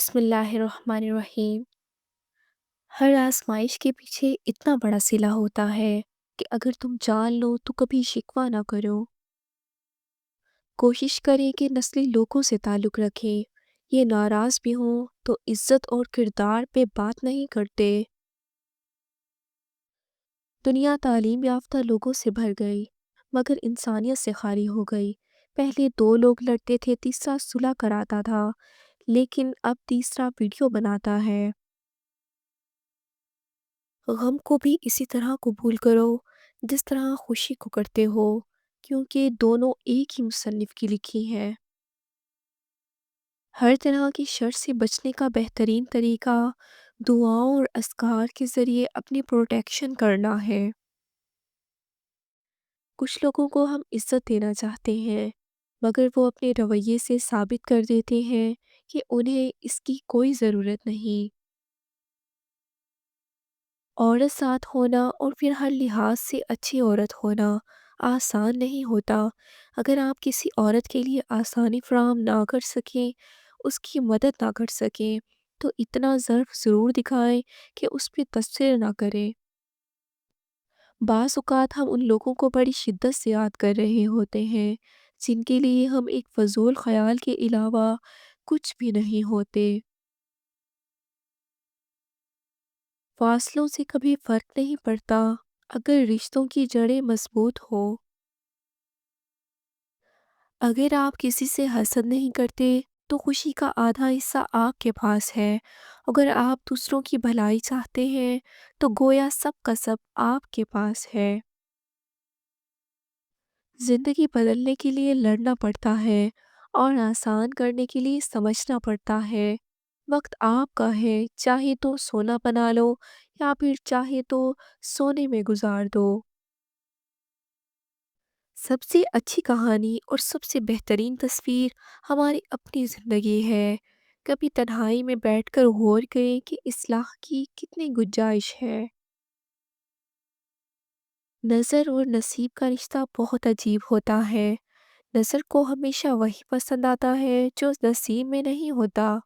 بسم اللہ الرحمن الرحیم۔ ہر آزمائش کے پیچھے اتنا بڑا صلہ ہوتا ہے کہ اگر تم جان لو تو کبھی شکوہ نہ کرو۔ کوشش کریں کہ نسلی لوگوں سے تعلق رکھیں، یہ ناراض بھی ہوں تو عزت اور کردار پہ بات نہیں کرتے۔ دنیا تعلیم یافتہ لوگوں سے بھر گئی مگر انسانیت سے خالی ہو گئی۔ پہلے دو لوگ لڑتے تھے، تیسرا صلح کراتا تھا، لیکن اب تیسرا ویڈیو بناتا ہے۔ غم کو بھی اسی طرح قبول کرو جس طرح خوشی کو کرتے ہو، کیونکہ دونوں ایک ہی مصنف کی لکھی ہیں۔ ہر طرح کی شر سے بچنے کا بہترین طریقہ دعاؤں اور اذکار کے ذریعے اپنی پروٹیکشن کرنا ہے۔ کچھ لوگوں کو ہم عزت دینا چاہتے ہیں مگر وہ اپنے رویے سے ثابت کر دیتے ہیں کہ انہیں اس کی کوئی ضرورت نہیں۔ عورت ساتھ ہونا اور پھر ہر لحاظ سے اچھی عورت ہونا آسان نہیں ہوتا۔ اگر آپ کسی عورت کے لیے آسانی فراہم نہ کر سکیں، اس کی مدد نہ کر سکیں، تو اتنا ظرف ضرور دکھائیں کہ اس پہ تبصرہ نہ کریں۔ بعض اوقات ہم ان لوگوں کو بڑی شدت سے یاد کر رہے ہوتے ہیں جن کے لیے ہم ایک فضول خیال کے علاوہ کچھ بھی نہیں ہوتے۔ فاصلوں سے کبھی فرق نہیں پڑتا اگر رشتوں کی جڑیں مضبوط ہوں۔ اگر آپ کسی سے حسد نہیں کرتے تو خوشی کا آدھا حصہ آپ کے پاس ہے۔ اگر آپ دوسروں کی بھلائی چاہتے ہیں تو گویا سب کا سب آپ کے پاس ہے۔ زندگی بدلنے کے لیے لڑنا پڑتا ہے اور آسان کرنے کے لیے سمجھنا پڑتا ہے۔ وقت آپ کا ہے، چاہے تو سونا بنا لو یا پھر چاہے تو سونے میں گزار دو۔ سب سے اچھی کہانی اور سب سے بہترین تصویر ہماری اپنی زندگی ہے۔ کبھی تنہائی میں بیٹھ کر غور کریں کہ اصلاح کی کتنی گنجائش ہے۔ نظر اور نصیب کا رشتہ بہت عجیب ہوتا ہے۔ نظر کو ہمیشہ وہی پسند آتا ہے جو نصیب میں نہیں ہوتا،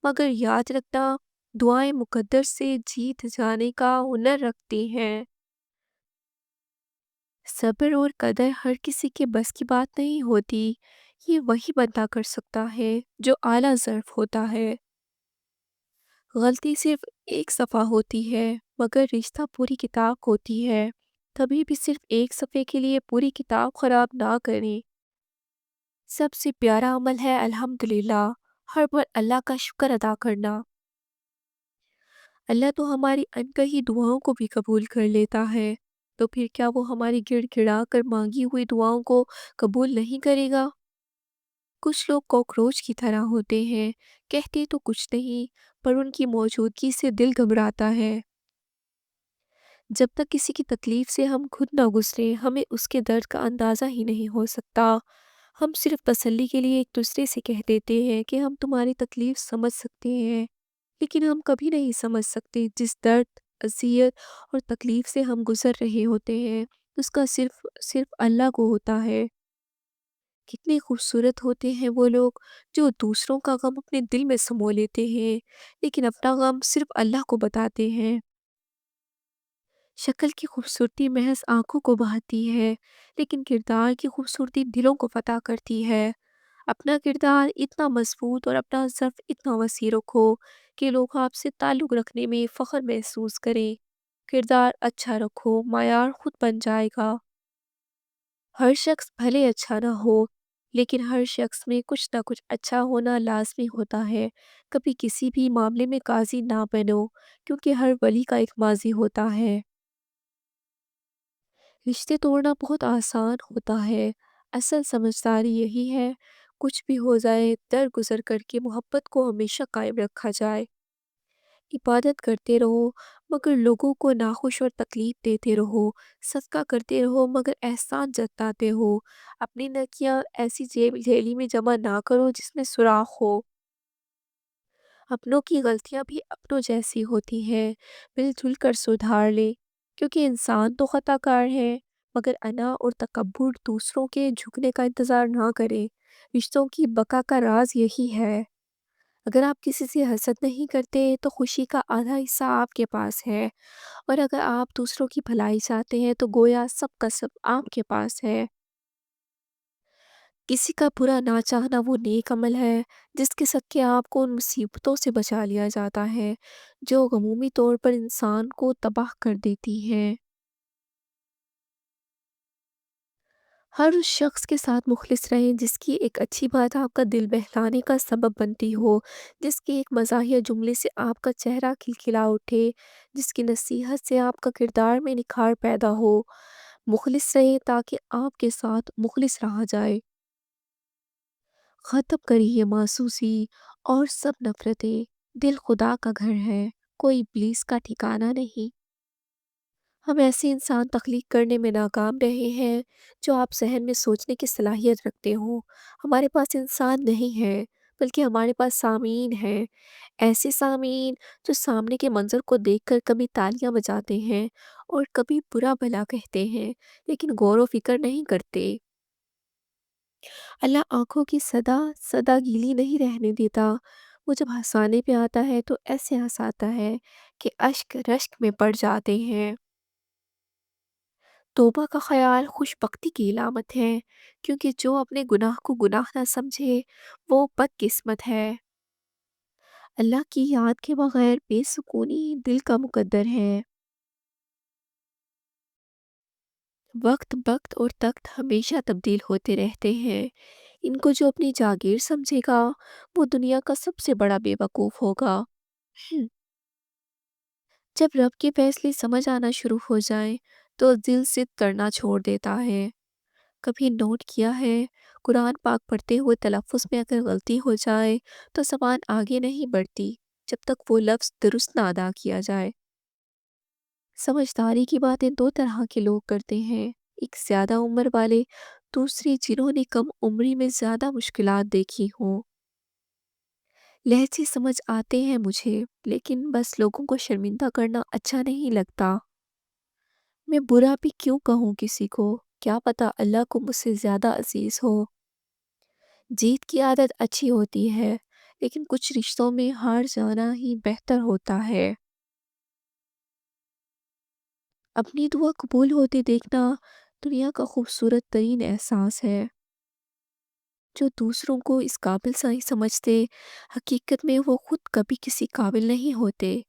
مگر یاد رکھنا دعائیں مقدر سے جیت جانے کا ہنر رکھتی ہیں۔ صبر اور قدر ہر کسی کے بس کی بات نہیں ہوتی، یہ وہی بندہ کر سکتا ہے جو اعلیٰ ظرف ہوتا ہے۔ غلطی صرف ایک صفحہ ہوتی ہے مگر رشتہ پوری کتاب ہوتی ہے۔ کبھی بھی صرف ایک صفحے کے لیے پوری کتاب خراب نہ کریں۔ سب سے پیارا عمل ہے الحمدللہ، ہر بار اللہ کا شکر ادا کرنا۔ اللہ تو ہماری انکہی دعاؤں کو بھی قبول کر لیتا ہے، تو پھر کیا وہ ہماری گڑ گڑا کر مانگی ہوئی دعاؤں کو قبول نہیں کرے گا؟ کچھ لوگ کوکروچ کی طرح ہوتے ہیں، کہتے تو کچھ نہیں پر ان کی موجودگی سے دل گھبراتا ہے۔ جب تک کسی کی تکلیف سے ہم خود نہ گزریں ہمیں اس کے درد کا اندازہ ہی نہیں ہو سکتا۔ ہم صرف تسلی کے لیے ایک دوسرے سے کہہ دیتے ہیں کہ ہم تمہاری تکلیف سمجھ سکتے ہیں، لیکن ہم کبھی نہیں سمجھ سکتے جس درد، اذیت اور تکلیف سے ہم گزر رہے ہوتے ہیں اس کا صرف اللہ کو ہوتا ہے۔ کتنے خوبصورت ہوتے ہیں وہ لوگ جو دوسروں کا غم اپنے دل میں سمو لیتے ہیں لیکن اپنا غم صرف اللہ کو بتاتے ہیں۔ شکل کی خوبصورتی محض آنکھوں کو بہاتی ہے لیکن کردار کی خوبصورتی دلوں کو فتح کرتی ہے۔ اپنا کردار اتنا مضبوط اور اپنا ظرف اتنا وسیع رکھو کہ لوگ آپ سے تعلق رکھنے میں فخر محسوس کریں۔ کردار اچھا رکھو، معیار خود بن جائے گا۔ ہر شخص بھلے اچھا نہ ہو لیکن ہر شخص میں کچھ نہ کچھ اچھا ہونا لازمی ہوتا ہے۔ کبھی کسی بھی معاملے میں قاضی نہ بنو کیونکہ ہر ولی کا ایک ماضی ہوتا ہے۔ رشتے توڑنا بہت آسان ہوتا ہے، اصل سمجھداری یہی ہے کچھ بھی ہو جائے درگزر کر کے محبت کو ہمیشہ قائم رکھا جائے۔ عبادت کرتے رہو مگر لوگوں کو ناخوش اور تکلیف دیتے رہو، صدقہ کرتے رہو مگر احسان جتاتے ہو۔ اپنی نیکیاں ایسی جیلی میں جمع نہ کرو جس میں سوراخ ہو۔ اپنوں کی غلطیاں بھی اپنوں جیسی ہوتی ہیں، مل جل کر سدھار لے، کیونکہ انسان تو خطا کار ہے مگر انا اور تکبر دوسروں کے جھکنے کا انتظار نہ کرے۔ رشتوں کی بقا کا راز یہی ہے۔ اگر آپ کسی سے حسد نہیں کرتے تو خوشی کا آدھا حصہ آپ کے پاس ہے، اور اگر آپ دوسروں کی بھلائی چاہتے ہیں تو گویا سب کا سب آپ کے پاس ہے۔ کسی کا برا نہ چاہنا وہ نیک عمل ہے جس کے صدقے آپ کو ان مصیبتوں سے بچا لیا جاتا ہے جو عمومی طور پر انسان کو تباہ کر دیتی ہیں۔ ہر اس شخص کے ساتھ مخلص رہیں جس کی ایک اچھی بات آپ کا دل بہلانے کا سبب بنتی ہو، جس کے ایک مزاحیہ جملے سے آپ کا چہرہ کھلکھلا اٹھے، جس کی نصیحت سے آپ کا کردار میں نکھار پیدا ہو۔ مخلص رہیں تاکہ آپ کے ساتھ مخلص رہا جائے۔ ختم کری یہ ماسوسی اور سب نفرتیں، دل خدا کا گھر ہے، کوئی ابلیس کا ٹھکانہ نہیں۔ ہم ایسے انسان تخلیق کرنے میں ناکام رہے ہیں جو آپ ذہن میں سوچنے کی صلاحیت رکھتے ہوں۔ ہمارے پاس انسان نہیں ہے، بلکہ ہمارے پاس سامعین ہیں، ایسے سامعین جو سامنے کے منظر کو دیکھ کر کبھی تالیاں بجاتے ہیں اور کبھی برا بھلا کہتے ہیں، لیکن غور و فکر نہیں کرتے۔ اللہ آنکھوں کی صدا صدا گیلی نہیں رہنے دیتا۔ وہ جب ہنسانے پہ آتا ہے تو ایسے ہنساتا ہے کہ اشک رشک میں پڑ جاتے ہیں۔ توبہ کا خیال خوش بختی کی علامت ہے، کیونکہ جو اپنے گناہ کو گناہ نہ سمجھے وہ بد قسمت ہے۔ اللہ کی یاد کے بغیر بے سکونی دل کا مقدر ہے۔ وقت وقت اور تخت ہمیشہ تبدیل ہوتے رہتے ہیں۔ ان کو جو اپنی جاگیر سمجھے گا وہ دنیا کا سب سے بڑا بے وقوف ہوگا۔ جب رب کے فیصلے سمجھ آنا شروع ہو جائیں تو دل ضد کرنا چھوڑ دیتا ہے۔ کبھی نوٹ کیا ہے، قرآن پاک پڑھتے ہوئے تلفظ میں اگر غلطی ہو جائے تو زبان آگے نہیں بڑھتی جب تک وہ لفظ درست نہ ادا کیا جائے۔ سمجھداری کی باتیں دو طرح کے لوگ کرتے ہیں، ایک زیادہ عمر والے، دوسری جنہوں نے کم عمری میں زیادہ مشکلات دیکھی ہوں۔ لہجے سمجھ آتے ہیں مجھے، لیکن بس لوگوں کو شرمندہ کرنا اچھا نہیں لگتا۔ میں برا بھی کیوں کہوں کسی کو، کیا پتا اللہ کو مجھ سے زیادہ عزیز ہو۔ جیت کی عادت اچھی ہوتی ہے، لیکن کچھ رشتوں میں ہار جانا ہی بہتر ہوتا ہے۔ اپنی دعا قبول ہوتے دیکھنا دنیا کا خوبصورت ترین احساس ہے۔ جو دوسروں کو اس قابل نہیں سمجھتے، حقیقت میں وہ خود کبھی کسی قابل نہیں ہوتے۔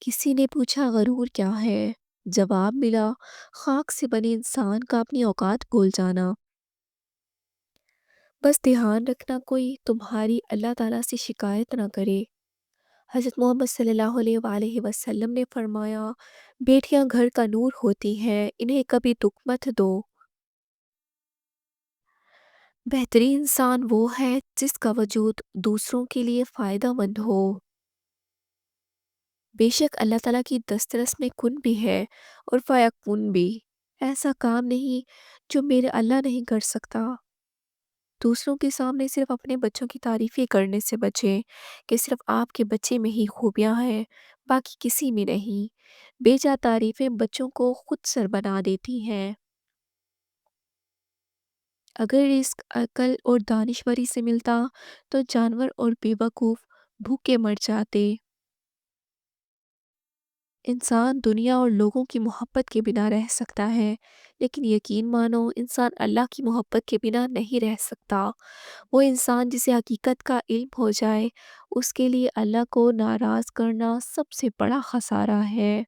کسی نے پوچھا غرور کیا ہے؟ جواب ملا، خاک سے بنے انسان کا اپنی اوقات بھول جانا۔ بس دھیان رکھنا کوئی تمہاری اللہ تعالیٰ سے شکایت نہ کرے۔ حضرت محمد صلی اللہ علیہ وآلہ وسلم نے فرمایا، بیٹیاں گھر کا نور ہوتی ہیں، انہیں کبھی دکھ مت دو۔ بہترین انسان وہ ہے جس کا وجود دوسروں کے لیے فائدہ مند ہو۔ بے شک اللہ تعالیٰ کی دسترس میں کن بھی ہے اور فیکون بھی۔ ایسا کام نہیں جو میرے اللہ نہیں کر سکتا۔ دوسروں کے سامنے صرف اپنے بچوں کی تعریفیں کرنے سے بچیں کہ صرف آپ کے بچے میں ہی خوبیاں ہیں، باقی کسی میں نہیں۔ بے جا تعریفیں بچوں کو خود سر بنا دیتی ہیں۔ اگر رزق عقل اور دانشوری سے ملتا تو جانور اور بے وقوف بھوکے مر جاتے۔ انسان دنیا اور لوگوں کی محبت کے بنا رہ سکتا ہے، لیکن یقین مانو انسان اللہ کی محبت کے بنا نہیں رہ سکتا۔ وہ انسان جسے حقیقت کا علم ہو جائے، اس کے لیے اللہ کو ناراض کرنا سب سے بڑا خسارہ ہے۔